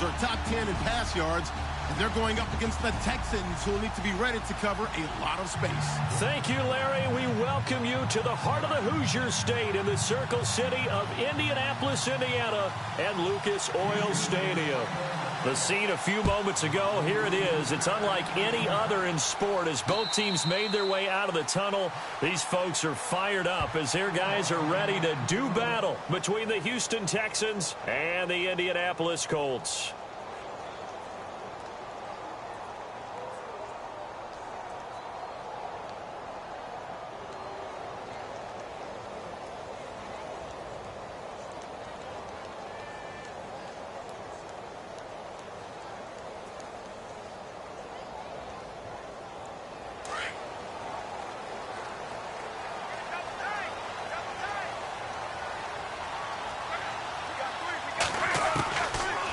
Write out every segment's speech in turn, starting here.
are top 10 in pass yards, and they're going up against the Texans, who will need to be ready to cover a lot of space. Thank you, Larry. We welcome you to the heart of the Hoosier State in the Circle City of Indianapolis, Indiana, and Lucas Oil Stadium. The scene a few moments ago, here it is. It's unlike any other in sport as both teams made their way out of the tunnel. These folks are fired up as their guys are ready to do battle between the Houston Texans and the Indianapolis Colts.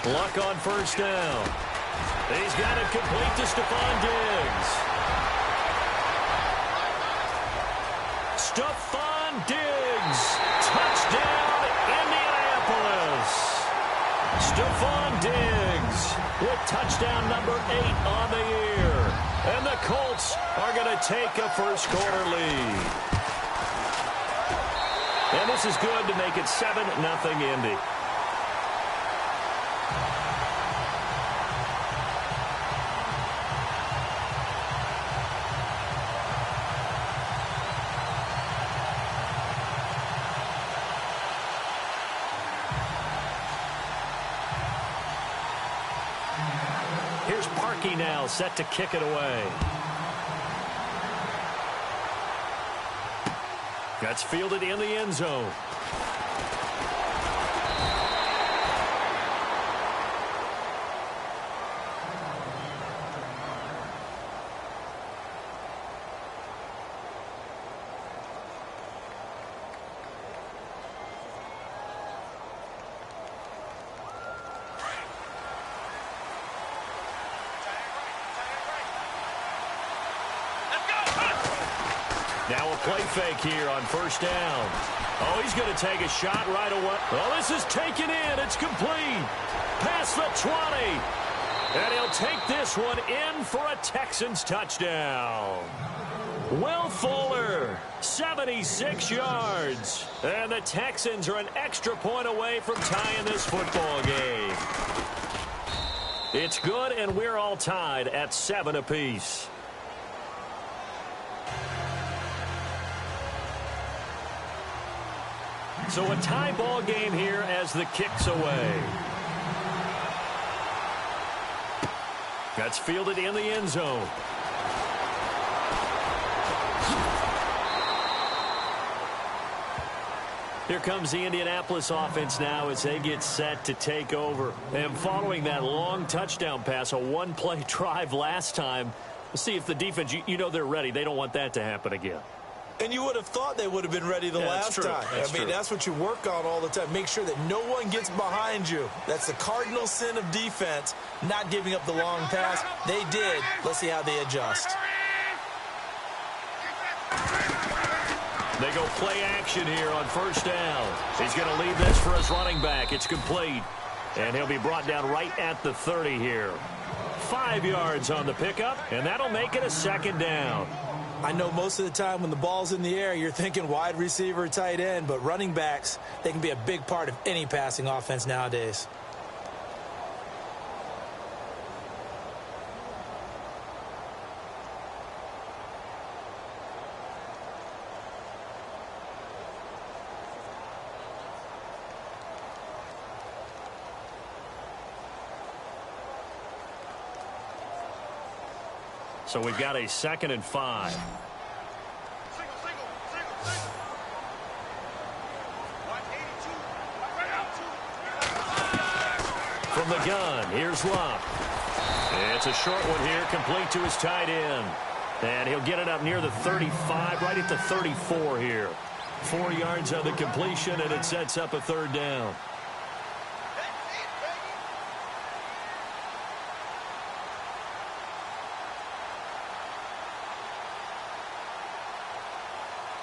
Luck on first down. He's got it complete to Stephon Diggs. Stephon Diggs. Touchdown, Indianapolis. Stephon Diggs with touchdown number 8 on the year. And the Colts are going to take a first-quarter lead. And this is good to make it 7-0 Indy. Here's Parkey now, set to kick it away. That's fielded in the end zone. Now a play fake here on first down. Oh, he's going to take a shot right away. Oh, this is taken in. It's complete. Past the 20. And he'll take this one in for a Texans touchdown. Will Fuller, 76 yards. And the Texans are an extra point away from tying this football game. It's good, and we're all tied at 7 apiece. So a tie ball game here as the kick's away. That's fielded in the end zone. Here comes the Indianapolis offense now as they get set to take over. And following that long touchdown pass, a one-play drive last time, we'll see if the defense, you know they're ready. They don't want that to happen again. And you would have thought they would have been ready the last time. That's what you work on all the time. Make sure that no one gets behind you. That's the cardinal sin of defense, not giving up the long pass. They did. Let's see how they adjust. They go play action here on first down. He's going to leave this for his running back. It's complete. And he'll be brought down right at the 30 here. 5 yards on the pickup, and that'll make it a second down. I know most of the time when the ball's in the air, you're thinking wide receiver, tight end, but running backs, they can be a big part of any passing offense nowadays. So we've got a 2nd and 5. From the gun, here's Luck. It's a short one here, complete to his tight end. And he'll get it up near the 35, right at the 34 here. 4 yards on the completion, and it sets up a third down.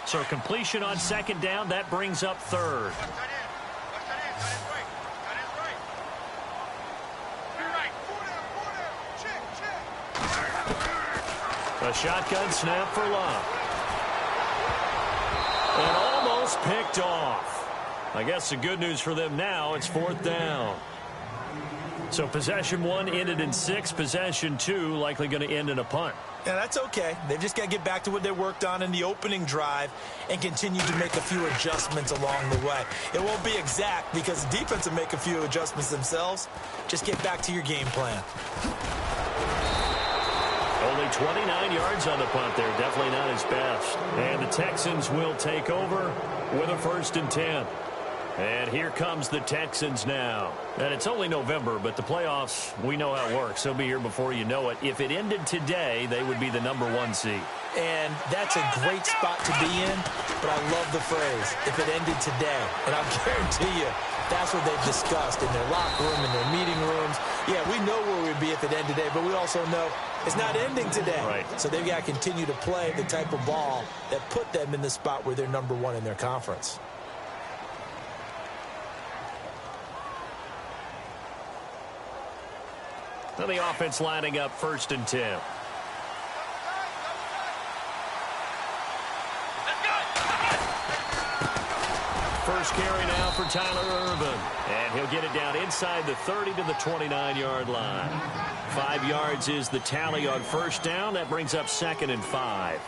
So completion on 2nd down, that brings up 3rd. A shotgun snap for Love. And almost picked off. I guess the good news for them now, it's 4th down. So possession 1 ended in 6. Possession 2 likely going to end in a punt. Yeah, that's okay. They've just got to get back to what they worked on in the opening drive and continue to make a few adjustments along the way. It won't be exact because the defense will make a few adjustments themselves. Just get back to your game plan. Only 29 yards on the punt there. Definitely not his best. And the Texans will take over with a 1st and 10. And here comes the Texans now. And it's only November, but the playoffs, we know how it works. They'll be here before you know it. If it ended today, they would be the #1 seed. And that's a great spot to be in, but I love the phrase, if it ended today. And I'll guarantee you, that's what they've discussed in their locker room, in their meeting rooms. Yeah, we know where we'd be if it ended today, but we also know it's not ending today. Right. So they've got to continue to play the type of ball that put them in the spot where they're #1 in their conference. So the offense lining up 1st and 10. First carry now for Tyler Irvin. And he'll get it down inside the 30 to the 29-yard line. 5 yards is the tally on 1st down. That brings up 2nd and 5.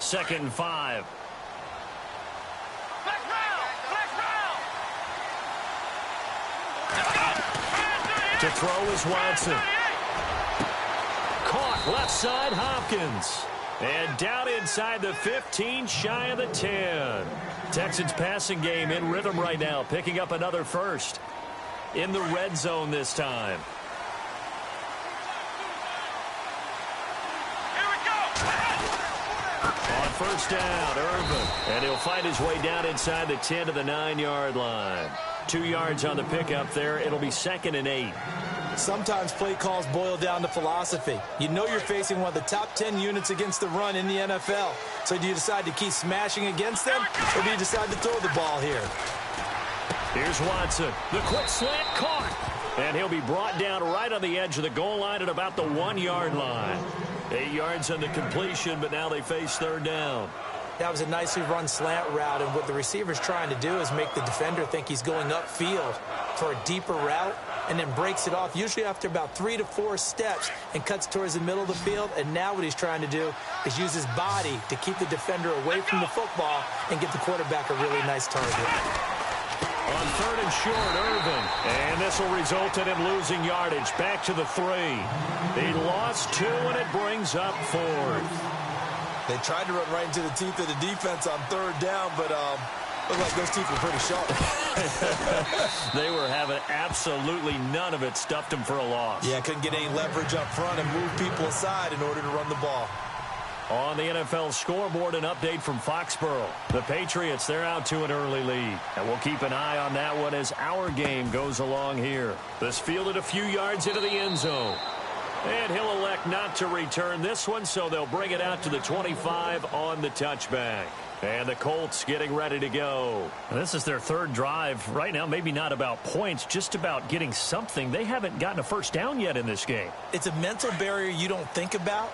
Second and 5. To throw is Watson. Caught left side, Hopkins. And down inside the 15, shy of the 10. Texans passing game in rhythm right now, picking up another 1st. In the red zone this time. On 1st down, Irvin. And he'll find his way down inside the 10 to the 9-yard line. 2 yards on the pickup there. It'll be 2nd and 8. Sometimes play calls boil down to philosophy. You know you're facing one of the top 10 units against the run in the NFL. So do you decide to keep smashing against them, or do you decide to throw the ball here? Here's Watson. The quick slant caught. And he'll be brought down right on the edge of the goal line at about the 1-yard line. 8 yards on the completion, but now they face 3rd down. That was a nicely run slant route, and what the receiver's trying to do is make the defender think he's going upfield for a deeper route, and then breaks it off, usually after about 3 to 4 steps, and cuts towards the middle of the field. And now what he's trying to do is use his body to keep the defender away from the football and get the quarterback a really nice target. On 3rd and short, Irvin. And this will result in him losing yardage. Back to the 3. He lost 2, and it brings up 4th. They tried to run right into the teeth of the defense on 3rd down, but looked like those teeth were pretty sharp. They were having absolutely none of it. Stuffed them for a loss. Yeah, couldn't get any leverage up front and move people aside in order to run the ball. On the NFL scoreboard, an update from Foxborough. The Patriots, they're out to an early lead. And we'll keep an eye on that one as our game goes along here. This fielded a few yards into the end zone. And he'll elect not to return this one, so they'll bring it out to the 25 on the touchback. And the Colts getting ready to go. This is their 3rd drive. Right now, maybe not about points, just about getting something. They haven't gotten a 1st down yet in this game. It's a mental barrier you don't think about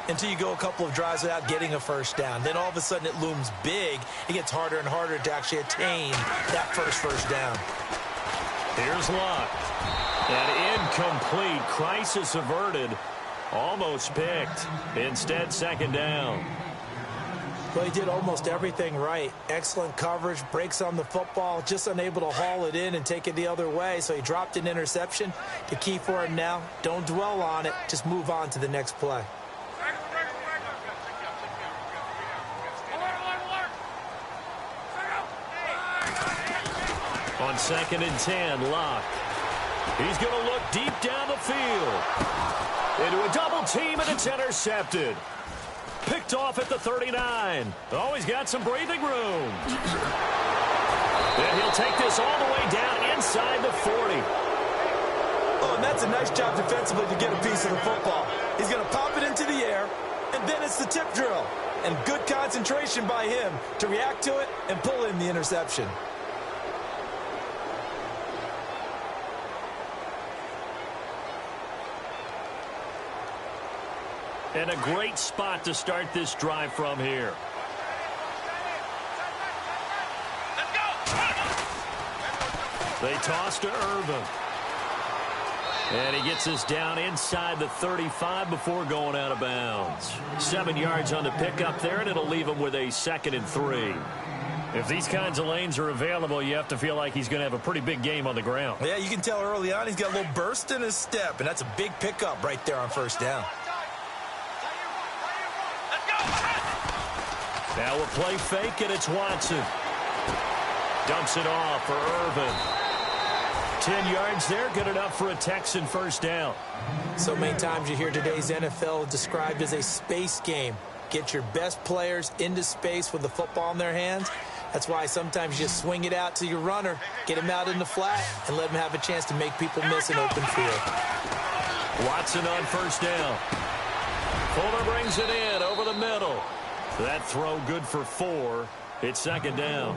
until you go a couple of drives without getting a 1st down. Then all of a sudden it looms big. It gets harder and harder to actually attain that first down. Here's Locke. And incomplete. Crisis averted. Almost picked. Instead, 2nd down. Well, he did almost everything right. Excellent coverage, breaks on the football, just unable to haul it in and take it the other way. So he dropped an interception. The key for him now, don't dwell on it. Just move on to the next play. On 2nd and 10, Locke. He's going to look deep down the field. Into a double team, and it's intercepted. Picked off at the 39. Oh, he's got some breathing room. And he'll take this all the way down inside the 40. Oh, and that's a nice job defensively to get a piece of the football. He's going to pop it into the air, and then it's the tip drill. And good concentration by him to react to it and pull in the interception. And a great spot to start this drive from here. They toss to Irvin. And he gets us down inside the 35 before going out of bounds. 7 yards on the pickup there, and it'll leave him with a 2nd and 3. If these kinds of lanes are available, you have to feel like he's going to have a pretty big game on the ground. Yeah, you can tell early on he's got a little burst in his step, and that's a big pickup right there on first down. Now we'll play fake, and it's Watson. Dumps it off for Irvin. 10 yards there, good enough for a Texan first down. So many times you hear today's NFL described as a space game. Get your best players into space with the football in their hands. That's why sometimes you just swing it out to your runner, get him out in the flat, and let him have a chance to make people miss an open field. Watson on first down. Fuller brings it in over the middle. That throw good for 4. It's 2nd down.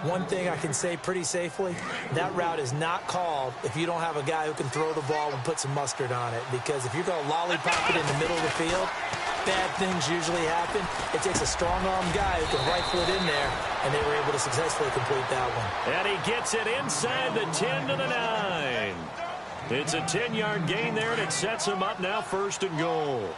One thing I can say pretty safely, that route is not called if you don't have a guy who can throw the ball and put some mustard on it. Because if you're going to lollipop it in the middle of the field, bad things usually happen. It takes a strong-arm guy who can rifle it in there, and they were able to successfully complete that one. And he gets it inside the 10 to the 9. It's a 10-yard gain there, and it sets him up now 1st and goal.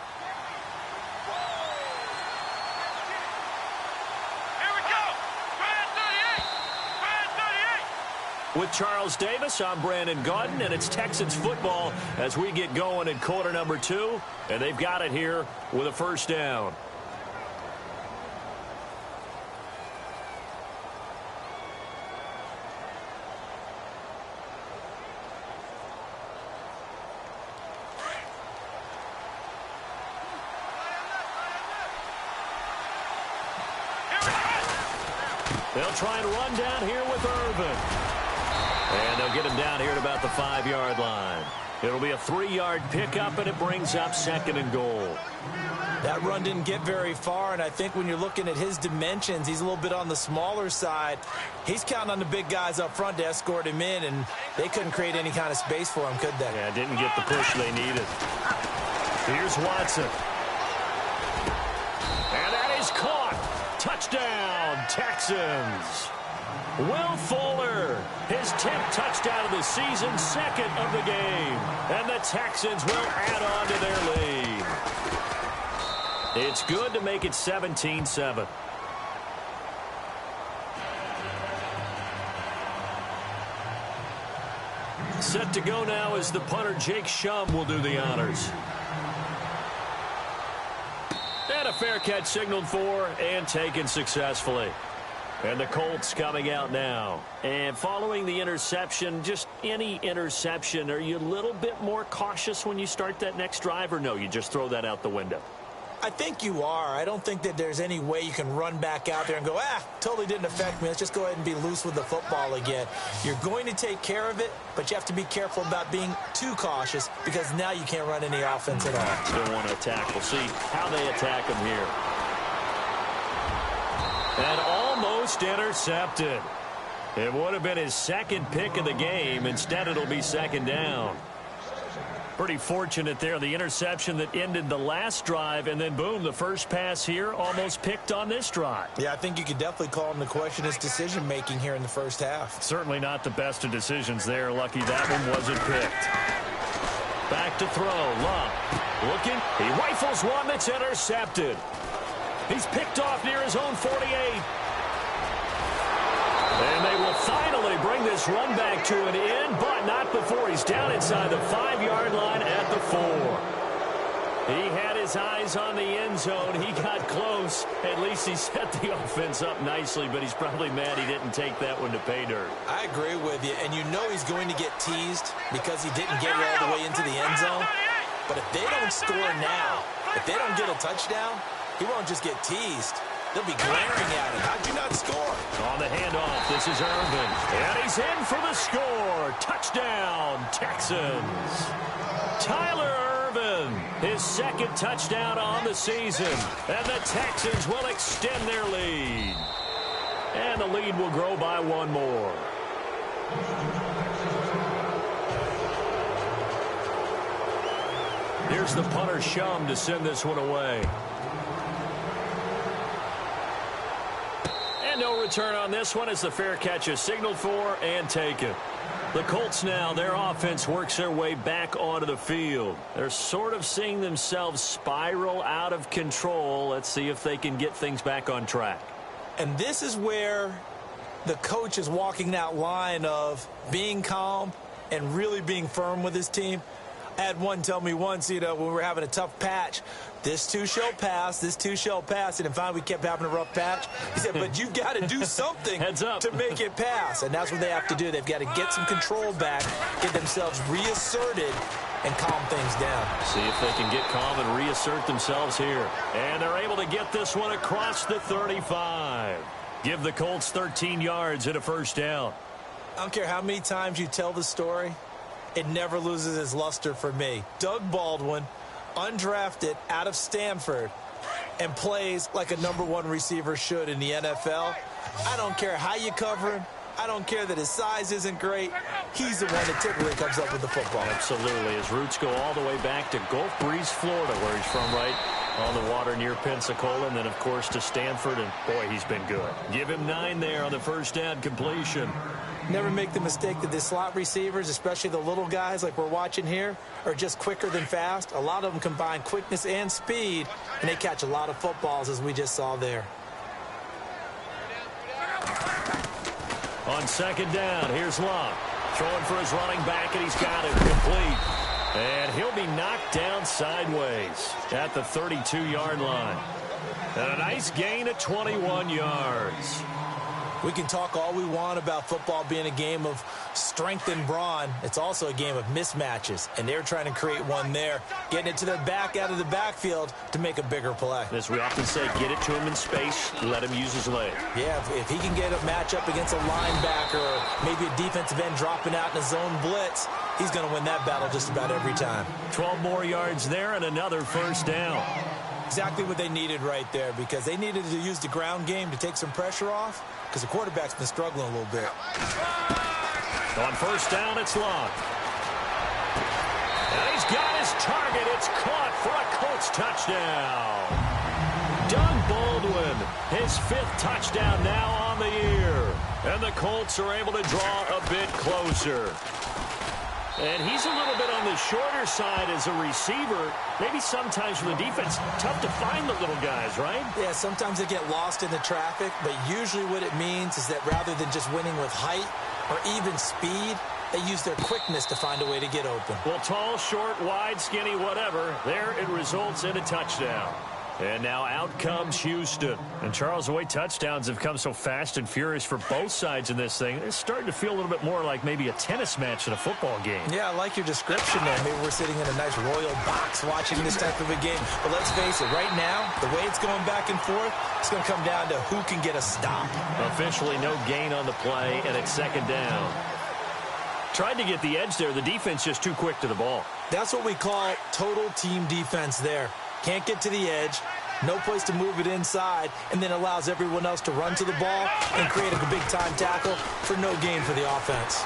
With Charles Davis, I'm Brandon Gaudin, and it's Texans football as we get going in quarter number 2, and they've got it here with a first down. They'll try and run down here with Irvin. And they'll get him down here at about the 5-yard line. It'll be a 3-yard pickup, and it brings up 2nd and goal. That run didn't get very far, and I think when you're looking at his dimensions, he's a little bit on the smaller side. He's counting on the big guys up front to escort him in, and they couldn't create any kind of space for him, could they? Yeah, didn't get the push they needed. Here's Watson. And that is caught. Touchdown, Texans. Will Fuller, his 10th touchdown of the season, 2nd of the game. And the Texans will add on to their lead. It's good to make it 17-7. Set to go now as the punter Jake Shum will do the honors. And a fair catch signaled for and taken successfully. And the Colts coming out now. And following the interception, just any interception, are you a little bit more cautious when you start that next drive, or no, you just throw that out the window? I think you are. I don't think that there's any way you can run back out there and go, totally didn't affect me. Let's just go ahead and be loose with the football again. You're going to take care of it, but you have to be careful about being too cautious because now you can't run any offense at all. Still want to attack. We'll see how they attack him here. And almost intercepted. It would have been his 2nd pick of the game. Instead, it'll be 2nd down. Pretty fortunate there, the interception that ended the last drive, and then boom, the first pass here almost picked on this drive. Yeah, I think you could definitely call him to question his decision-making here in the first half. Certainly not the best of decisions there. Lucky that one wasn't picked. Back to throw. Love looking. He rifles one that's intercepted. He's picked off near his own 48. And they will finally bring this run back to an end, but not before he's down inside the 5-yard line at the 4. He had his eyes on the end zone. He got close. At least he set the offense up nicely, but he's probably mad he didn't take that one to pay dirt. I agree with you, and you know he's going to get teased because he didn't get it all the way into the end zone. But if they don't score now, if they don't get a touchdown, he won't just get teased. They'll be glaring at him. How'd you not score? On the handoff, this is Irvin. And he's in for the score. Touchdown, Texans. Tyler Irvin, his 2nd touchdown on the season. And the Texans will extend their lead. And the lead will grow by 1 more. Here's Here's the punter Shum to send this one away. And no return on this one as the fair catch is signaled for and taken. The Colts now, their offense works their way back onto the field. They're sort of seeing themselves spiral out of control. Let's see if they can get things back on track. And this is where the coach is walking that line of being calm and really being firm with his team. I had one tell me once, when we were having a tough patch, this too shall pass, this too shall pass. And finally we kept having a rough patch. He said, but you've got to do something to make it pass. And that's what they have to do. They've got to get some control back, get themselves reasserted, and calm things down. See if they can get calm and reassert themselves here. And they're able to get this one across the 35. Give the Colts 13 yards and a first down. I don't care how many times you tell the story, it never loses its luster for me. Doug Baldwin, undrafted out of Stanford, and plays like a #1 receiver should in the NFL. I don't care how you cover him. I don't care that his size isn't great. He's the one that typically comes up with the football. Absolutely. His roots go all the way back to Gulf Breeze, Florida, where he's from, right on the water near Pensacola, and then, of course, to Stanford, and, boy, he's been good. Give him 9 there on the first down completion. Never make the mistake that the slot receivers, especially the little guys like we're watching here, are just quicker than fast. A lot of them combine quickness and speed, and they catch a lot of footballs, as we just saw there. On second down, here's Love. Throwing for his running back, and he's got it complete. And he'll be knocked down sideways at the 32-yard line. And a nice gain of 21 yards. We can talk all we want about football being a game of strength and brawn. It's also a game of mismatches, and they're trying to create one there, getting it to their back out of the backfield to make a bigger play. As we often say, get it to him in space, let him use his leg. Yeah, if he can get a matchup against a linebacker or maybe a defensive end dropping out in a zone blitz, he's going to win that battle just about every time. 12 more yards there and another first down. Exactly what they needed right there, because they needed to use the ground game to take some pressure off, because the quarterback's been struggling a little bit. On first down, it's Long. And he's got his target. It's caught for a Colts touchdown. Doug Baldwin, his 5th touchdown now on the year. And the Colts are able to draw a bit closer. And he's a little bit on the shorter side as a receiver. Maybe sometimes for the defense, tough to find the little guys, right? Yeah, sometimes they get lost in the traffic, but usually what it means is that rather than just winning with height or even speed, they use their quickness to find a way to get open. Well, tall, short, wide, skinny, whatever, there it results in a touchdown. And now out comes Houston. And, Charles, the way touchdowns have come so fast and furious for both sides in this thing, it's starting to feel a little bit more like maybe a tennis match than a football game. Yeah, I like your description there. Maybe we're sitting in a nice royal box watching this type of a game. But let's face it, right now, the way it's going back and forth, it's going to come down to who can get a stop. Officially no gain on the play, and it's second down. Tried to get the edge there. The defense just too quick to the ball. That's what we call total team defense there. Can't get to the edge, no place to move it inside, and then allows everyone else to run to the ball and create a big-time tackle for no gain for the offense.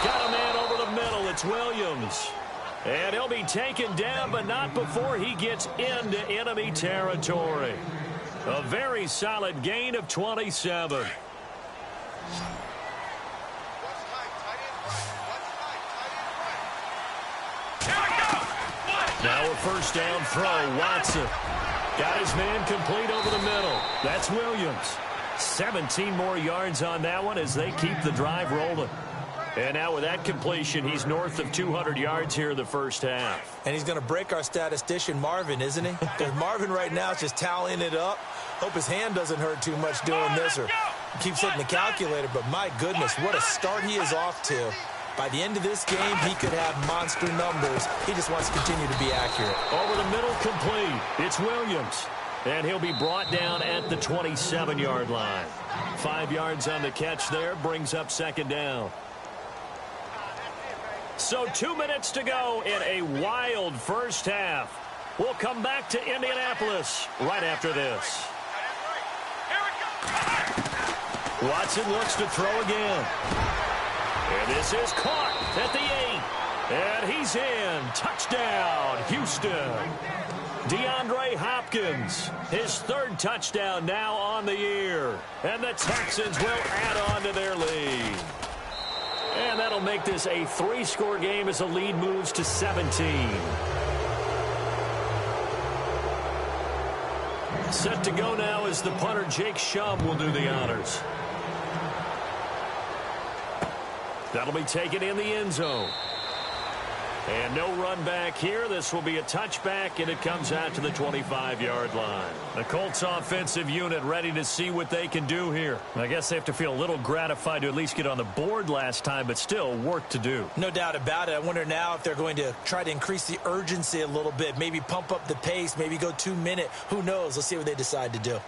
Got a man over the middle. It's Williams. And he'll be taken down, but not before he gets into enemy territory. A very solid gain of 27. Now a first down throw. Watson got his man complete over the middle. That's Williams. 17 more yards on that one as they keep the drive rolling. And now with that completion, he's north of 200 yards here in the first half. And he's going to break our statistician, Marvin, isn't he? Because Marvin right now is just tallying it up. Hope his hand doesn't hurt too much doing this or keeps hitting the calculator. But my goodness, what a start he is off to. By the end of this game, he could have monster numbers. He just wants to continue to be accurate. Over the middle, complete. It's Williams. And he'll be brought down at the 27-yard line. 5 yards on the catch there, brings up second down. So 2 minutes to go in a wild first half. We'll come back to Indianapolis right after this. Watson looks to throw again. And this is caught at the 8. And he's in. Touchdown, Houston. DeAndre Hopkins, his third touchdown now on the year. And the Texans will add on to their lead. And that'll make this a 3-score game as the lead moves to 17. Set to go now as the punter Jake Shum will do the honors. That'll be taken in the end zone. And no run back here. This will be a touchback, and it comes out to the 25-yard line. The Colts offensive unit ready to see what they can do here. I guess they have to feel a little gratified to at least get on the board last time, but still work to do. No doubt about it. I wonder now if they're going to try to increase the urgency a little bit, maybe pump up the pace, maybe go 2-minute. Who knows? Let's see what they decide to do.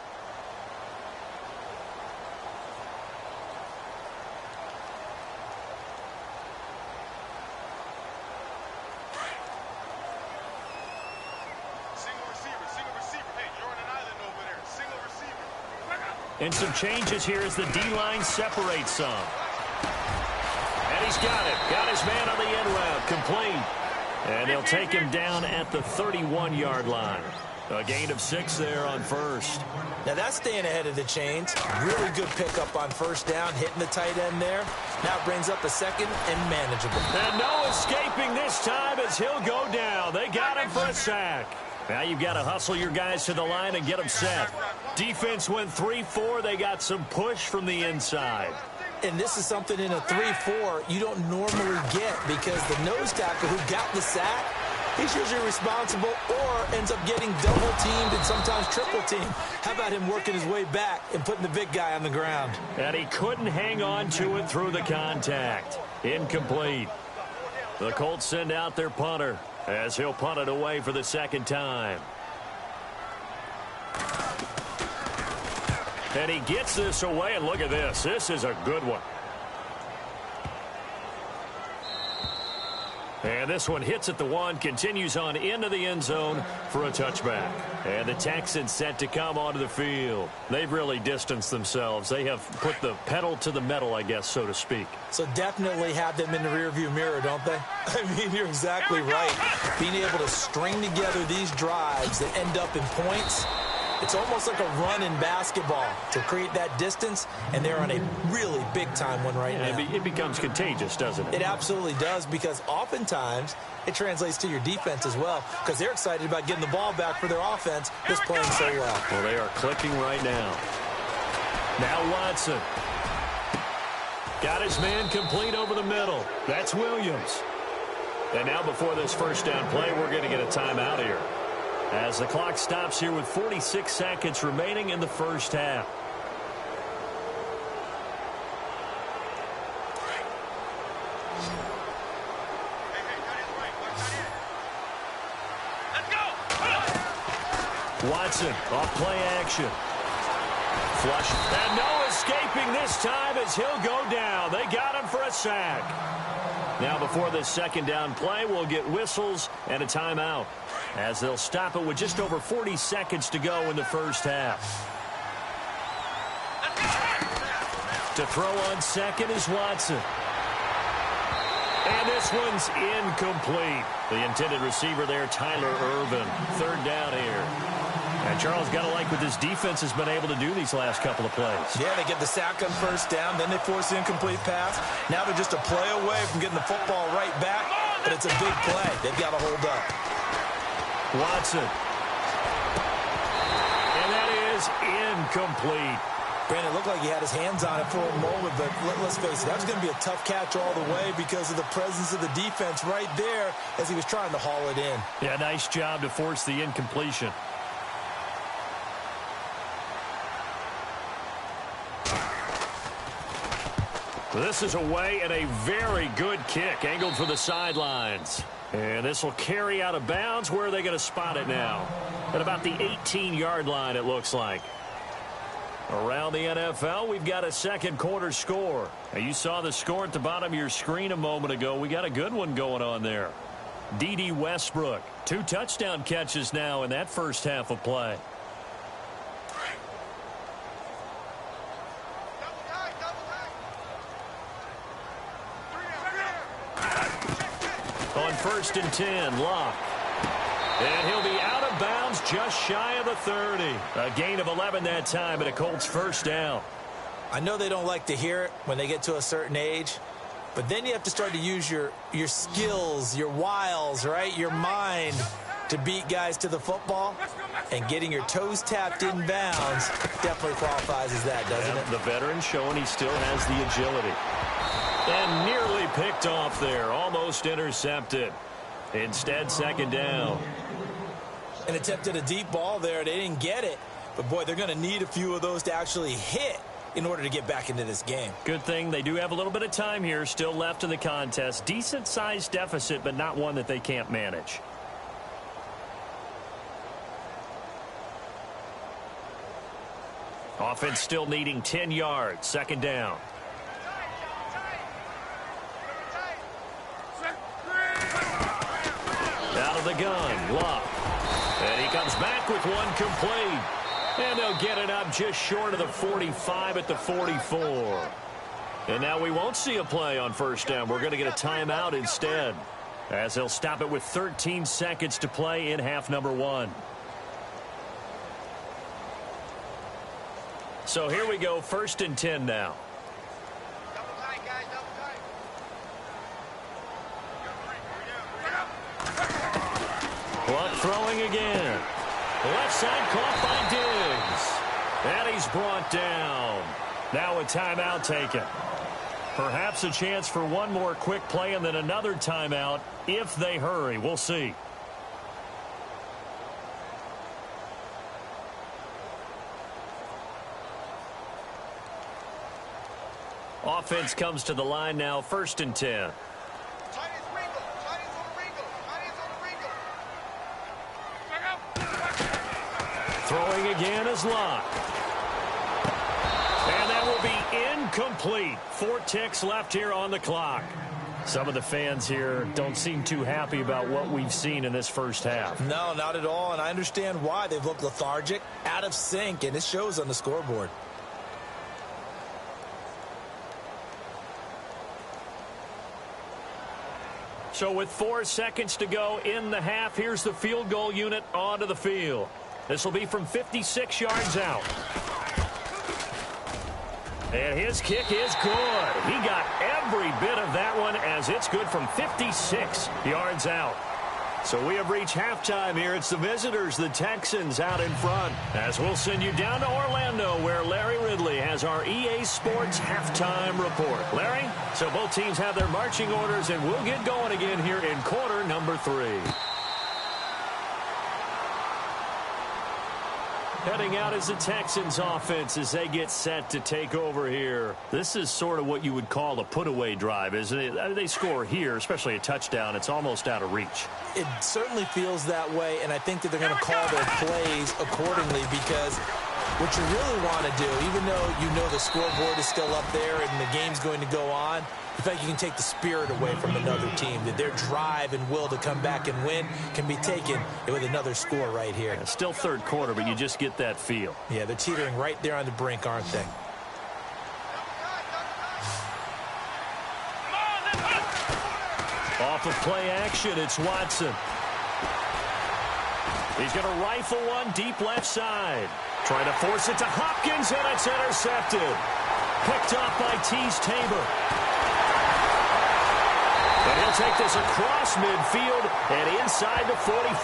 And some changes here as the D-line separates some. And he's got it. Got his man on the end route. Complete. And they'll take him down at the 31-yard line. A gain of 6 there on first. Now that's staying ahead of the chains. Really good pickup on first down, hitting the tight end there. Now it brings up a second and manageable. And no escaping this time as he'll go down. They got him for a sack. Now you've got to hustle your guys to the line and get them set. Defense went 3-4. They got some push from the inside. And this is something in a 3-4 you don't normally get because the nose tackle who got the sack, he's usually responsible or ends up getting double-teamed and sometimes triple-teamed. How about him working his way back and putting the big guy on the ground? And he couldn't hang on to it through the contact. Incomplete. The Colts send out their punter as he'll punt it away for the second time. And he gets this away, and look at this. This is a good one. And this one hits at the 1, continues on into the end zone for a touchback. And the Texans set to come onto the field. They've really distanced themselves. They have put the pedal to the metal, I guess, so to speak. So definitely have them in the rearview mirror, don't they? I mean, you're exactly right. Being able to string together these drives that end up in points, it's almost like a run in basketball to create that distance, and they're on a really big-time one right now. It becomes contagious, doesn't it? It absolutely does, because oftentimes it translates to your defense as well, because they're excited about getting the ball back for their offense that's playing so well. Well, they are clicking right now. Now Watson. Got his man complete over the middle. That's Williams. And now before this first down play, we're going to get a timeout here, as the clock stops here with 46 seconds remaining in the first half. Watson off play action. Flush. And no escaping this time as he'll go down. They got him for a sack. Now before this second down play, we'll get whistles and a timeout, as they'll stop it with just over 40 seconds to go in the first half. To throw on second is Watson. And this one's incomplete. The intended receiver there, Tyler Irvin. Third down here. And Charles, got to like what this defense has been able to do these last couple of plays. Yeah, they get the sack on first down, then they force the incomplete pass. Now they're just a play away from getting the football right back, but it's a big play. They've got to hold up. Watson. And that is incomplete. Brandon, it looked like he had his hands on it for a moment, but let's face it, that was going to be a tough catch all the way because of the presence of the defense right there as he was trying to haul it in. Yeah, nice job to force the incompletion. This is away, and a very good kick angled for the sidelines. And this will carry out of bounds. Where are they going to spot it now? At about the 18-yard line, it looks like. Around the NFL, we've got a second quarter score. Now, you saw the score at the bottom of your screen a moment ago. We got a good one going on there. D.D. Westbrook, 2 touchdown catches now in that first half of play. on 1st and 10. Luck. And he'll be out of bounds just shy of the 30. A gain of 11 that time, and a Colts first down. I know they don't like to hear it when they get to a certain age, but then you have to start to use your skills, your wiles, right, your mind to beat guys to the football. And getting your toes tapped in bounds definitely qualifies as that, doesn't it? The veteran showing he still has the agility. And nearly picked off there, almost intercepted. Instead, 2nd down. And attempted a deep ball there. They didn't get it. But, boy, they're going to need a few of those to actually hit in order to get back into this game. Good thing they do have a little bit of time here still left in the contest. Decent-sized deficit, but not one that they can't manage. Offense still needing 10 yards. 2nd down. Out of the gun, Luck. And he comes back with one complete. And they'll get it up just short of the 45 at the 44. And now we won't see a play on 1st down. We're going to get a timeout instead, as they'll stop it with 13 seconds to play in half number 1. So here we go, 1st and 10 now. Luck throwing again. Left side caught by Diggs. And he's brought down. Now a timeout taken. Perhaps a chance for one more quick play and then another timeout if they hurry. We'll see. Offense comes to the line now, 1st and 10. Throwing again is Luck. And that will be incomplete. 4 ticks left here on the clock. Some of the fans here don't seem too happy about what we've seen in this first half. No, not at all, and I understand why. They've looked lethargic, out of sync, and it shows on the scoreboard. So with 4 seconds to go in the half, here's the field goal unit onto the field. This will be from 56 yards out. And his kick is good. He got every bit of that one as it's good from 56 yards out. So we have reached halftime here. It's the visitors, the Texans, out in front. As we'll send you down to Orlando, where Larry Ridley has our EA Sports halftime report. Larry, so both teams have their marching orders, and we'll get going again here in quarter number 3. Heading out is the Texans offense as they get set to take over here. This is sort of what you would call a put-away drive, isn't it? They score here, especially a touchdown. It's almost out of reach. It certainly feels that way, and I think that they're going to call their plays accordingly, because what you really want to do, even though you know the scoreboard is still up there and the game's going to go on, the fact you can take the spirit away from another team, that their drive and will to come back and win can be taken with another score right here. Yeah, still third quarter, but you just get that feel. Yeah, they're teetering right there on the brink, aren't they? Off of play action, it's Watson. He's going to rifle one deep left side. Trying to force it to Hopkins, and it's intercepted. Picked off by Tease Tabor. And he'll take this across midfield and inside the 45.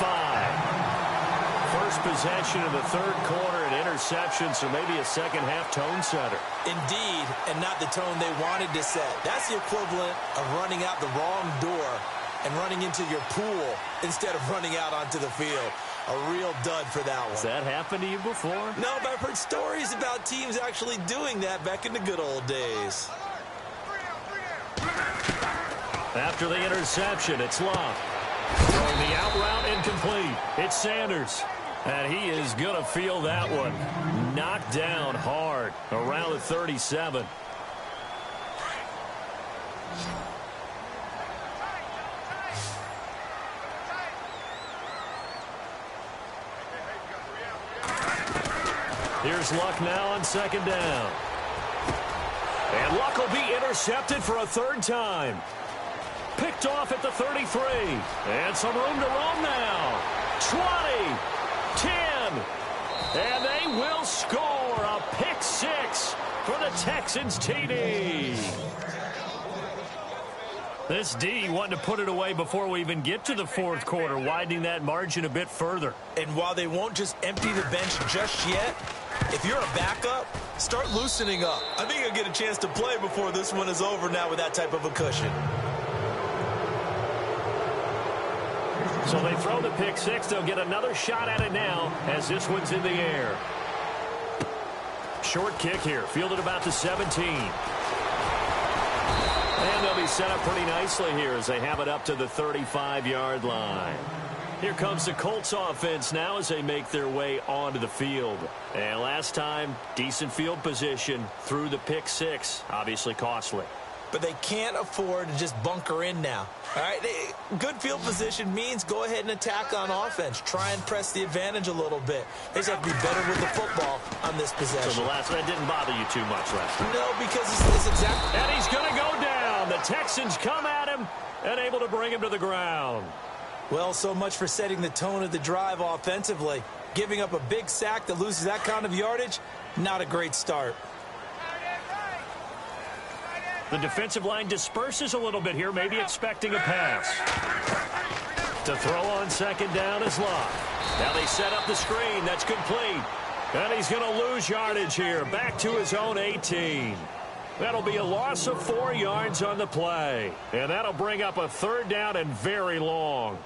First possession of the third quarter, an interception, so maybe a second-half tone setter. Indeed, and not the tone they wanted to set. That's the equivalent of running out the wrong door and running into your pool instead of running out onto the field. A real dud for that one. Has that happened to you before? No, but I've heard stories about teams actually doing that back in the good old days. After the interception, it's Luck. Throwing the out route incomplete. It's Sanders. And he is going to feel that one. Knocked down hard around the 37. Here's Luck now on second down. And Luck will be intercepted for a third time. Picked off at the 33. And some room to roam now. 20, 10, and they will score a pick six for the Texans TD. This D wanting to put it away before we even get to the fourth quarter, widening that margin a bit further. And while they won't just empty the bench just yet, if you're a backup, start loosening up. I think you'll get a chance to play before this one is over now with that type of a cushion. So they throw the pick six. They'll get another shot at it now as this one's in the air. Short kick here, fielded about the 17. And they'll be set up pretty nicely here as they have it up to the 35-yard line. Here comes the Colts offense now as they make their way onto the field. And last time, decent field position through the pick six. Obviously costly. But they can't afford to just bunker in now. All right, good field position means go ahead and attack on offense. Try and press the advantage a little bit. They just have to be better with the football on this possession. So the last one didn't bother you too much last time? No, because it's exactly... And he's going to go down. The Texans come at him and able to bring him to the ground. Well, so much for setting the tone of the drive offensively. Giving up a big sack that loses that kind of yardage, not a great start. The defensive line disperses a little bit here, maybe expecting a pass. To throw on second down is Locke. Now they set up the screen. That's complete. And he's going to lose yardage here. Back to his own 18. That'll be a loss of 4 yards on the play. And that'll bring up a third down and very long.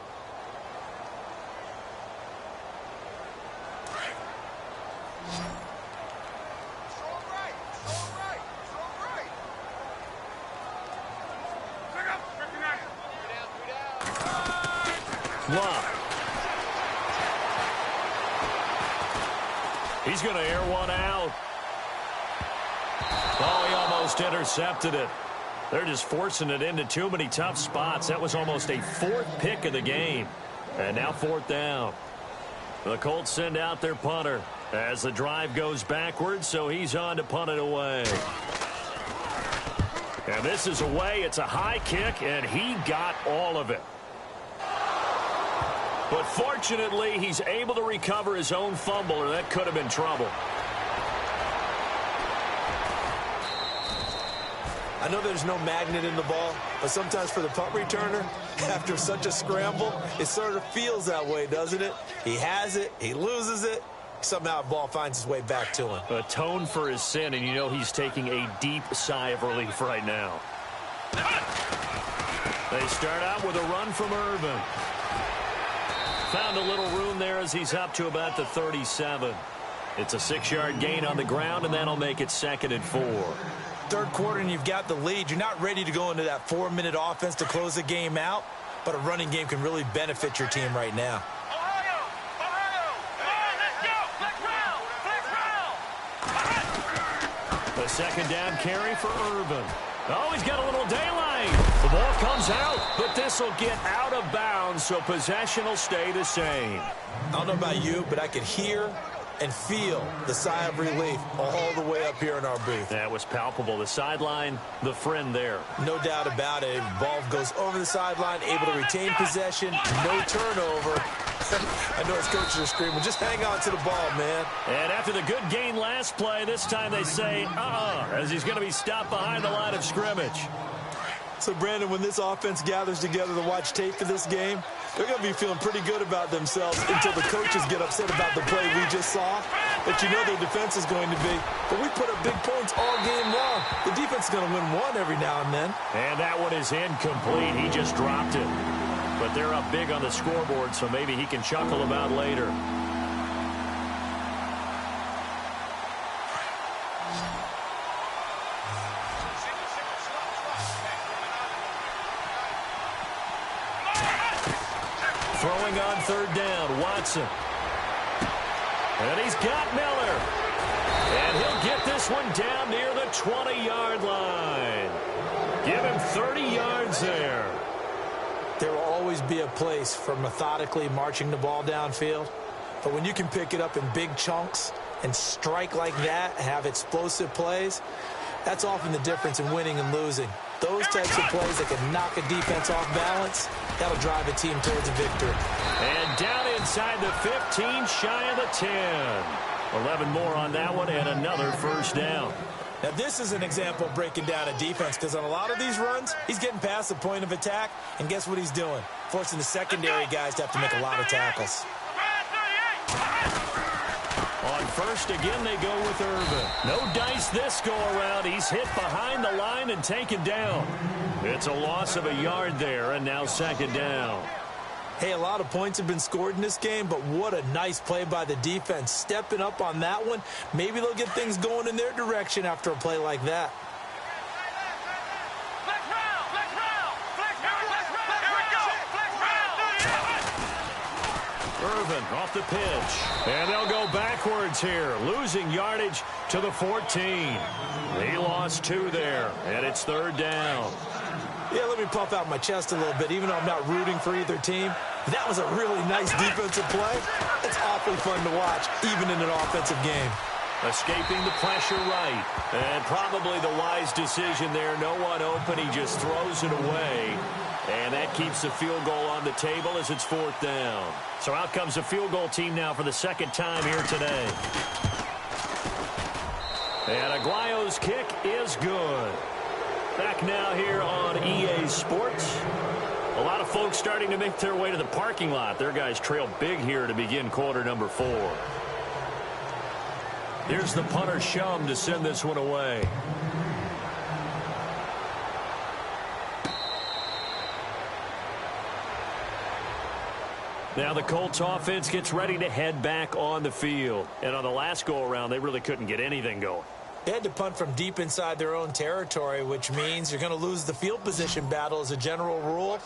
Locke. He's going to air one out. Oh, he almost intercepted it. They're just forcing it into too many tough spots. That was almost a 4th pick of the game. And now 4th down. The Colts send out their punter as the drive goes backwards, so he's on to punt it away. And this is away. It's a high kick, and he got all of it. But fortunately, he's able to recover his own fumble, or that could have been trouble. I know there's no magnet in the ball, but sometimes for the punt returner, after such a scramble, it sort of feels that way, doesn't it? He has it, he loses it, somehow the ball finds its way back to him. Atone for his sin, and you know he's taking a deep sigh of relief right now. They start out with a run from Irvin. Found a little room there as he's up to about the 37. It's a 6-yard gain on the ground, and that'll make it 2nd and 4. Third quarter, and you've got the lead. You're not ready to go into that 4-minute offense to close the game out, but a running game can really benefit your team right now. Ohio! Come on, let's go! The second down carry for Irvin. Oh, he's got a little daylight. The ball comes out, but this will get out of bounds, so possession will stay the same. I don't know about you, but I could hear and feel the sigh of relief all the way up here in our booth. That was palpable. The sideline, the friend there. No doubt about it. Ball goes over the sideline, able to retain possession, no turnover. I know his coaches are screaming, just hang on to the ball, man. And after the good gain last play, this time they say, as he's going to be stopped behind the line of scrimmage. So, Brandon, when this offense gathers together to watch tape for this game, they're going to be feeling pretty good about themselves until the coaches get upset about the play we just saw. But you know their defense is going to be. But we put up big points all game long. The defense is going to win one every now and then. And that one is incomplete. He just dropped it. But they're up big on the scoreboard, so maybe he can chuckle about later. Throwing on third down, Watson. And he's got Miller. And he'll get this one down near the 20-yard line. Give him 30 yards there. There will always be a place for methodically marching the ball downfield. But when you can pick it up in big chunks and strike like that, have explosive plays, That's often the difference in winning and losing. Those types of plays that can knock a defense off balance, that'll drive a team towards a victory. And down inside the 15, shy of the 10. 11 more on that one, and another first down. Now, this is an example of breaking down a defense, because on a lot of these runs, he's getting past the point of attack, and guess what he's doing? Forcing the secondary guys to have to make a lot of tackles. On first, again, they go with Irvin. No dice this go-around. He's hit behind the line and taken down. It's a loss of a yard there, and now second down. Hey, a lot of points have been scored in this game, but what a nice play by the defense. Stepping up on that one, maybe they'll get things going in their direction after a play like that. Irvin off the pitch. And they'll go backwards here, losing yardage to the 14. He lost 2 there, and it's third down. Yeah, let me puff out my chest a little bit, even though I'm not rooting for either team. That was a really nice defensive play. It's awfully fun to watch, even in an offensive game. Escaping the pressure right. And probably the wise decision there. No one open. He just throws it away. And that keeps the field goal on the table as it's fourth down. So out comes the field goal team now for the second time here today. And Aguayo's kick is good. Back now here on EA Sports. A lot of folks starting to make their way to the parking lot. Their guys trail big here to begin quarter number 4. Here's the punter Shum to send this one away. Now the Colts offense gets ready to head back on the field. And on the last go-around, they really couldn't get anything going. They had to punt from deep inside their own territory, which means you're going to lose the field position battle as a general rule.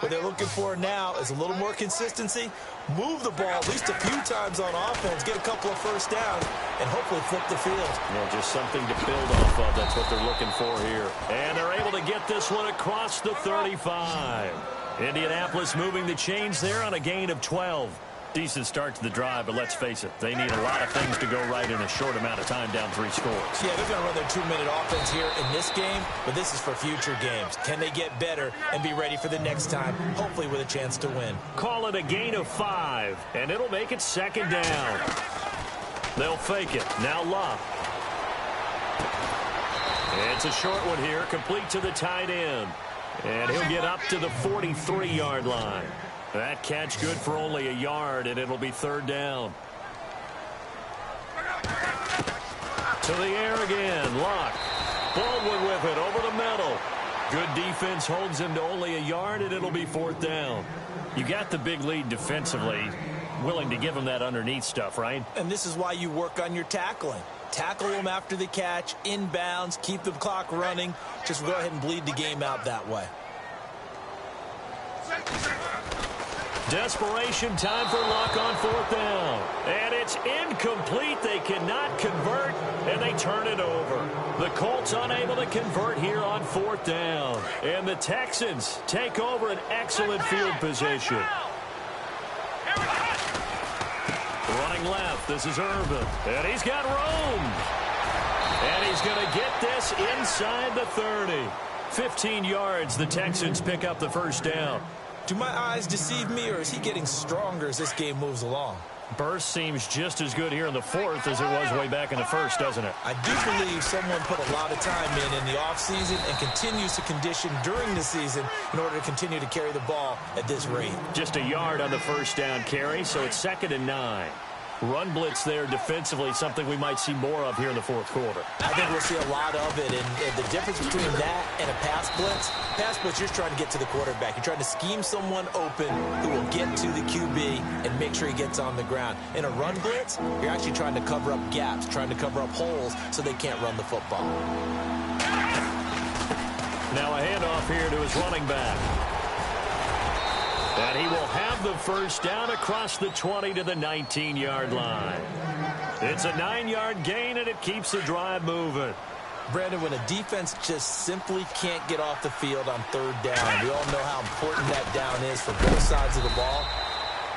What they're looking for now is a little more consistency, move the ball at least a few times on offense, get a couple of first downs, and hopefully flip the field. Yeah, just something to build off of. That's what they're looking for here. And they're able to get this one across the 35. Indianapolis moving the chains there on a gain of 12. Decent start to the drive, but let's face it, they need a lot of things to go right in a short amount of time, down 3 scores. Yeah, they're going to run their 2-minute offense here in this game, but this is for future games. Can they get better and be ready for the next time, hopefully with a chance to win? Call it a gain of 5, and it'll make it second down. They'll fake it. Now Luck. It's a short one here, complete to the tight end. And he'll get up to the 43-yard line. That catch good for only a yard, and it'll be third down. To the air again. Luck. Baldwin with it over the middle. Good defense holds him to only a yard, and it'll be fourth down. You got the big lead defensively. Willing to give him that underneath stuff, right? And this is why you work on your tackling. Tackle them after the catch, inbounds, keep the clock running. Just go ahead and bleed the game out that way. Desperation time for Luck on fourth down. And it's incomplete. They cannot convert, and they turn it over. The Colts unable to convert here on fourth down. And the Texans take over an excellent field position. Running left, this is Irvin. And he's got room. And he's going to get this inside the 30. 15 yards, the Texans pick up the first down. Do my eyes deceive me, or is he getting stronger as this game moves along? Burst seems just as good here in the fourth as it was way back in the first, doesn't it? I do believe someone put a lot of time in the offseason and continues to condition during the season in order to continue to carry the ball at this rate. Just a yard on the first down carry, so it's 2nd and 9. Run blitz there defensively, something we might see more of here in the fourth quarter. I think we'll see a lot of it, and the difference between that and a pass blitz, you're trying to get to the quarterback. You're trying to scheme someone open who will get to the QB and make sure he gets on the ground. In a run blitz, you're actually trying to cover up gaps, trying to cover up holes so they can't run the football. Now a handoff here to his running back. And he will have the first down across the 20 to the 19-yard line. It's a 9-yard gain, and it keeps the drive moving. Brandon, when a defense just simply can't get off the field on third down, we all know how important that down is for both sides of the ball.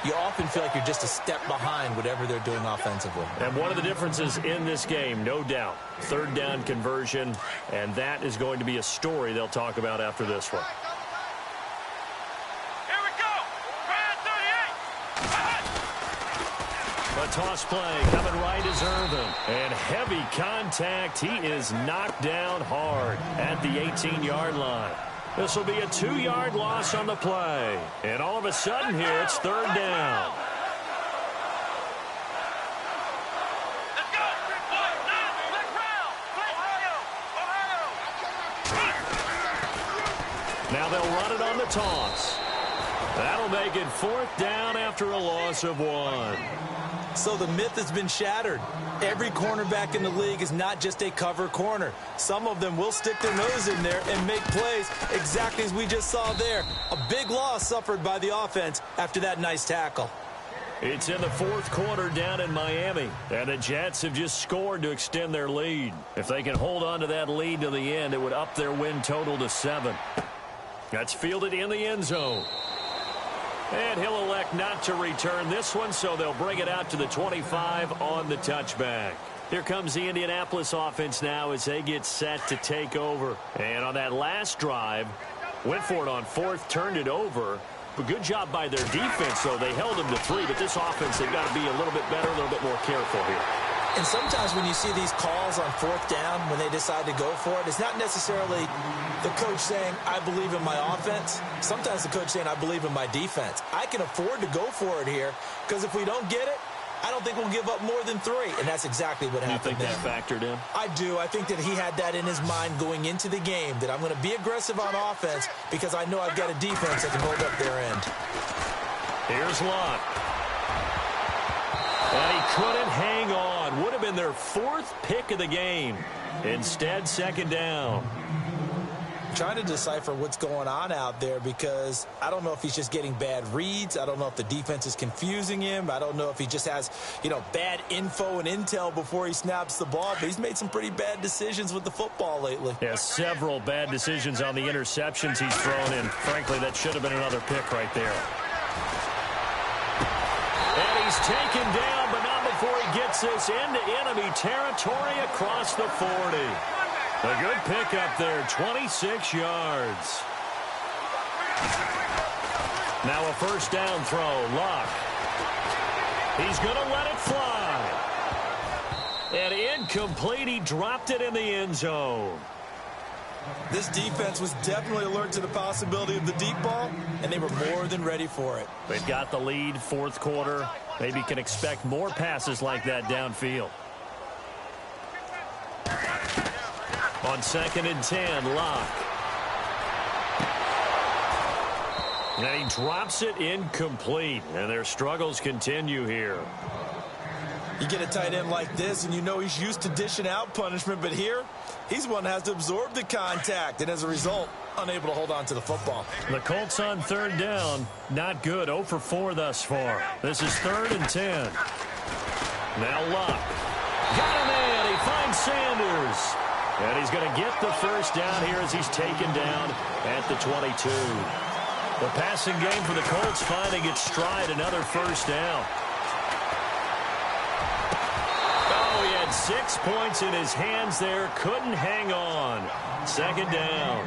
you often feel like you're just a step behind whatever they're doing offensively. And one of the differences in this game, no doubt, third down conversion, and that is going to be a story they'll talk about after this one. Here we go. A toss play coming right is Irvin. And heavy contact. He is knocked down hard at the 18-yard line. This will be a 2-yard loss on the play. And all of a sudden here, it's third down. Let's go. Let's round. Ohio. Now they'll run it on the toss. That'll make it fourth down after a loss of 1. So the myth has been shattered. Every cornerback in the league is not just a cover corner. Some of them will stick their nose in there and make plays exactly as we just saw there. A big loss suffered by the offense after that nice tackle. It's in the fourth quarter down in Miami, and the Jets have just scored to extend their lead. If they can hold on to that lead to the end, it would up their win total to 7. That's fielded in the end zone. And he'll elect not to return this one, so they'll bring it out to the 25 on the touchback. Here comes the Indianapolis offense now as they get set to take over. And on that last drive, went for it on fourth, turned it over. But good job by their defense, though. They held them to 3, but this offense, they've got to be a little bit better, a little bit more careful here. And sometimes when you see these calls on fourth down, when they decide to go for it, it's not necessarily the coach saying, I believe in my offense. Sometimes the coach saying, I believe in my defense. I can afford to go for it here because if we don't get it, I don't think we'll give up more than 3. And that's exactly what happened. You think that factored in? I do. I think that he had that in his mind going into the game, that I'm going to be aggressive on offense because I know I've got a defense that can hold up their end. Here's Locke. And he couldn't hang on. Would have been their 4th pick of the game. Instead, second down. Trying to decipher what's going on out there because I don't know if he's just getting bad reads. I don't know if the defense is confusing him. I don't know if he just has, bad info and intel before he snaps the ball. But he's made some pretty bad decisions with the football lately. Yeah, several bad decisions on the interceptions he's thrown in. Frankly, that should have been another pick right there. And he's taken down, but not before he gets this into enemy territory across the 40. A good pickup there, 26 yards. Now a first down throw, Locke. He's going to let it fly. And incomplete, he dropped it in the end zone. This defense was definitely alert to the possibility of the deep ball, and they were more than ready for it. They've got the lead, fourth quarter. Maybe can expect more passes like that downfield. On 2nd and 10, Locke. And he drops it incomplete, and their struggles continue here. You get a tight end like this, and you know he's used to dishing out punishment, but here, he's one that has to absorb the contact, and as a result, unable to hold on to the football. The Colts on third down, not good, 0 for 4 thus far. This is 3rd and 10. Now Locke. Got him in, he finds Sanders. And he's going to get the first down here as he's taken down at the 22. The passing game for the Colts finding its stride, another first down. Oh, he had 6 points in his hands there, couldn't hang on. Second down.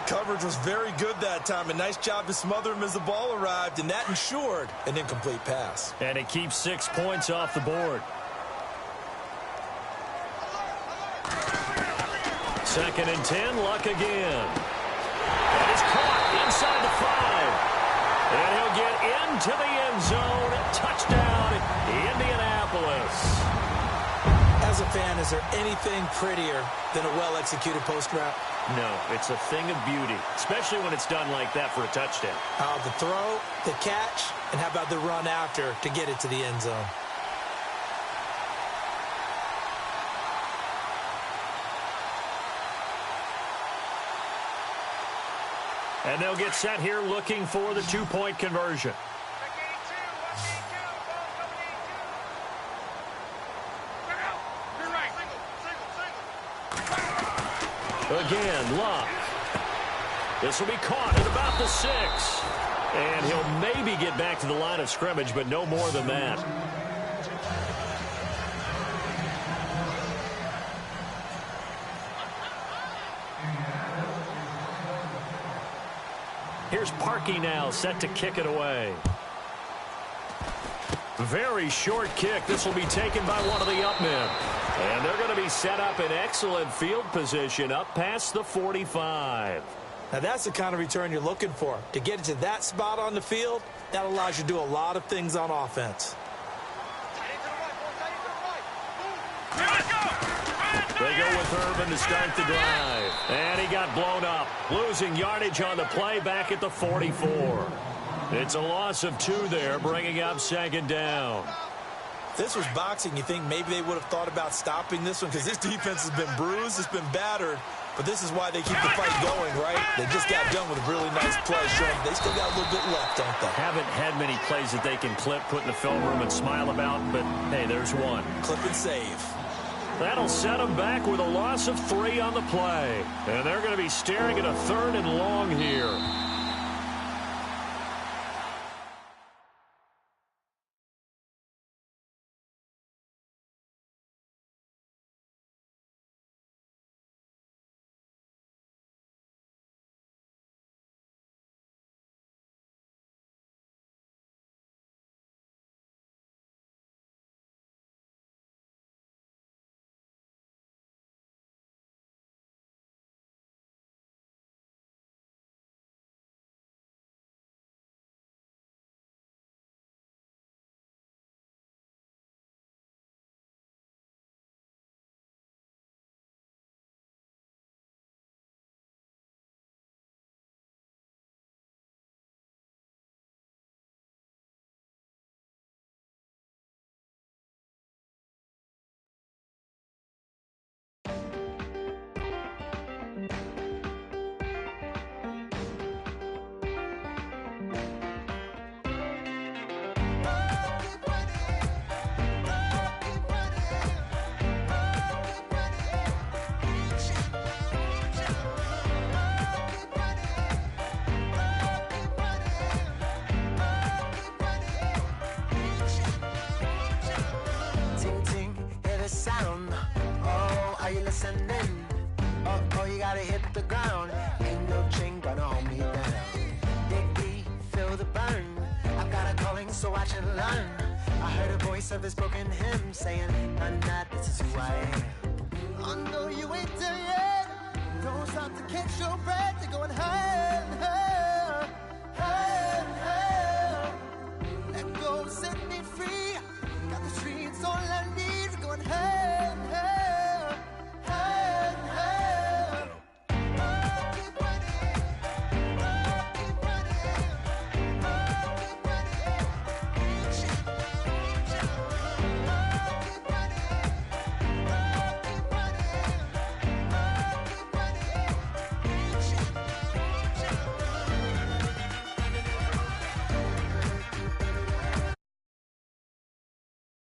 Coverage was very good that time. A nice job to smother him as the ball arrived, and that ensured an incomplete pass. And it keeps 6 points off the board. 2nd and 10, Luck again. And it's caught inside the 5. And he'll get into the end zone. Touchdown, Indianapolis. As a fan, is there anything prettier than a well-executed post route? No, it's a thing of beauty, especially when it's done like that for a touchdown. The throw, the catch, and how about the run after to get it to the end zone? And they'll get set here looking for the 2-point conversion. Again, Locke. This will be caught at about the 6. And he'll maybe get back to the line of scrimmage, but no more than that. Here's Parkey now, set to kick it away. Very short kick. This will be taken by one of the up men. And they're going to be set up in excellent field position up past the 45. Now, that's the kind of return you're looking for. To get it to that spot on the field, that allows you to do a lot of things on offense. They go with Urban to start the drive. And he got blown up, losing yardage on the play back at the 44. It's a loss of 2 there, bringing up second down. If this was boxing, you think maybe they would have thought about stopping this one because this defense has been bruised, it's been battered, but this is why they keep the fight going, right? They just got done with a really nice play, showing they still got a little bit left, don't they? Haven't had many plays that they can clip, put in the film room, and smile about, but, hey, there's one. Clip and save. That'll set them back with a loss of 3 on the play. And they're going to be staring at a 3rd and long here. listening. Oh, you gotta hit the ground. Ain't no chain gonna hold me down. Dig deep, feel the burn. I've got a calling, so I should learn. I heard a voice of this broken hymn saying, "I'm not, this is who I am."